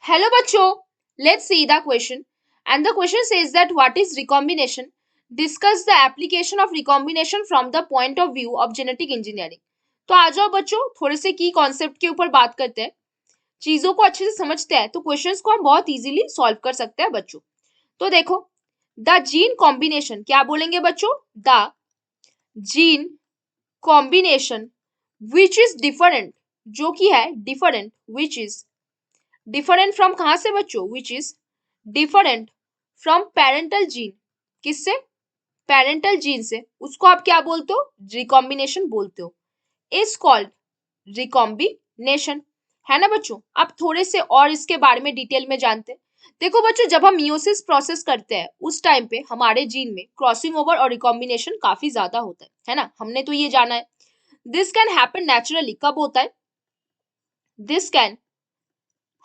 Hello बच्चों, let's see the question. And the question says that what is recombination? Discuss the application of recombination from the point of view of genetic engineering. तो आ जाओ बच्चों, थोड़े से की concept के ऊपर बात करते हैं, चीजों को अच्छे से समझते हैं तो क्वेश्चंस को हम बहुत इजीली सॉल्व कर सकते हैं बच्चों। तो देखो, द जीन कॉम्बिनेशन, क्या बोलेंगे बच्चों? The gene combination which is different, जो कि है different, which is different from, कहां से बच्चों? Which is different from parental gene, किससे? पेरेंटल जीन से, उसको आप क्या बोलते हो? रिकॉम्बिनेशन बोलते हो, इज कॉल्ड रिकॉम्बिनेशन, है ना बच्चों? आप थोड़े से और इसके बारे में डिटेल में जानते हैं। देखो बच्चों, जब हम मियोसिस प्रोसेस करते हैं उस टाइम पे हमारे जीन में क्रॉसिंग ओवर और रिकॉम्बिनेशन काफी ज्यादा होता है ना? हमने तो ये जाना है। दिस कैन हैपन नेचुरली, कब होता है? This can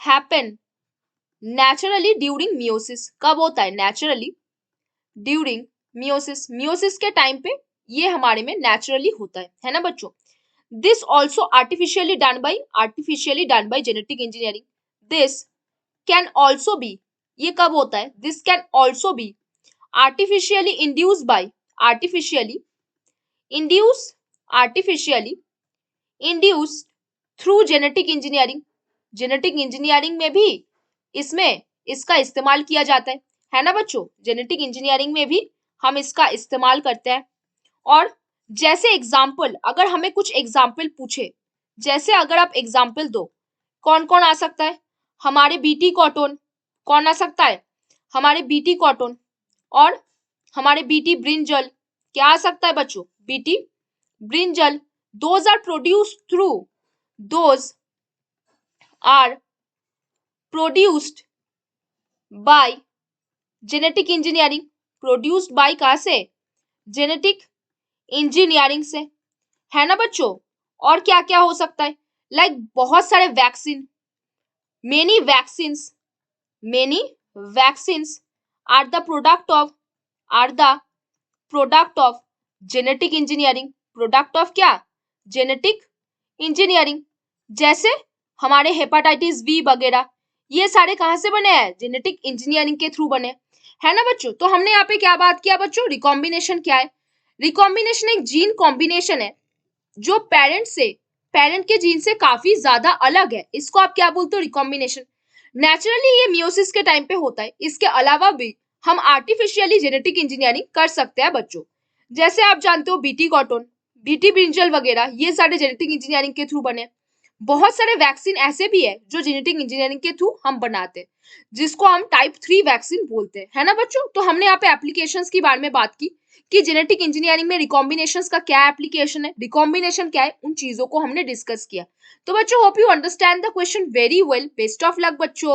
happen naturally during meiosis, कब होता है? नेचुरली ड्यूरिंग मियोसिस, मियोसिस के टाइम पे ये हमारे में नेचुरली होता है ना बच्चों? This also artificially done by genetic engineering, this can also be, ये कब होता है? This can also be artificially induce by, artificially induce, artificially induce through genetic engineering, genetic engineering में भी इसमें इसका इस्तेमाल किया जाता है ना बच्चों? जेनेटिक इंजीनियरिंग में भी हम इसका इस्तेमाल करते हैं। और जैसे एग्जाम्पल, अगर हमें कुछ एग्जाम्पल पूछे, जैसे अगर आप एग्जाम्पल दो, कौन कौन आ सकता है? हमारे बीटी कॉटन, कौन आ सकता है? हमारे बीटी कॉटन, और हमारे बीटी ब्रिंजल, क्या आ सकता है बच्चों? BT brinjal, those are produced through, those are produced by genetic engineering, produced by कहां से? जेनेटिक इंजीनियरिंग से, है ना बच्चों? और क्या क्या हो सकता है? लाइक बहुत सारे vaccine, many vaccines, many vaccines are the product of, are the product of genetic engineering, product of क्या? Genetic engineering. जैसे हमारे हेपाटाइटिस बी वगैरह, ये सारे कहां से बने हैं? जेनेटिक इंजीनियरिंग के थ्रू बने, है ना बच्चों? तो हमने यहाँ पे क्या बात किया बच्चों? रिकॉम्बिनेशन क्या है? रिकॉम्बिनेशन एक जीन कॉम्बिनेशन है जो पेरेंट के जीन से काफी ज्यादा अलग है, इसको आप क्या बोलते हो? रिकॉम्बिनेशन। नेचुरली ये मियोसिस के टाइम पे होता है, इसके अलावा भी हम आर्टिफिशियली जेनेटिक इंजीनियरिंग कर सकते हैं बच्चों। जैसे आप जानते हो बीटी कॉटन, बीटी ब्रिंजल वगैरह, ये सारे जेनेटिक इंजीनियरिंग के थ्रू बने। बहुत सारे वैक्सीन ऐसे भी है जो जेनेटिक इंजीनियरिंग के थ्रू हम बनाते हैं, जिसको हम टाइप 3 वैक्सीन बोलते हैं, है ना बच्चों? तो हमने यहाँ पे एप्लीकेशंस के बारे में बात की कि जेनेटिक इंजीनियरिंग में रिकॉम्बिनेशंस का क्या एप्लीकेशन है, रिकॉम्बिनेशन क्या है, उन चीजों को हमने डिस्कस किया। तो बच्चों, hope you understand the question very well. Best of luck बच्चों।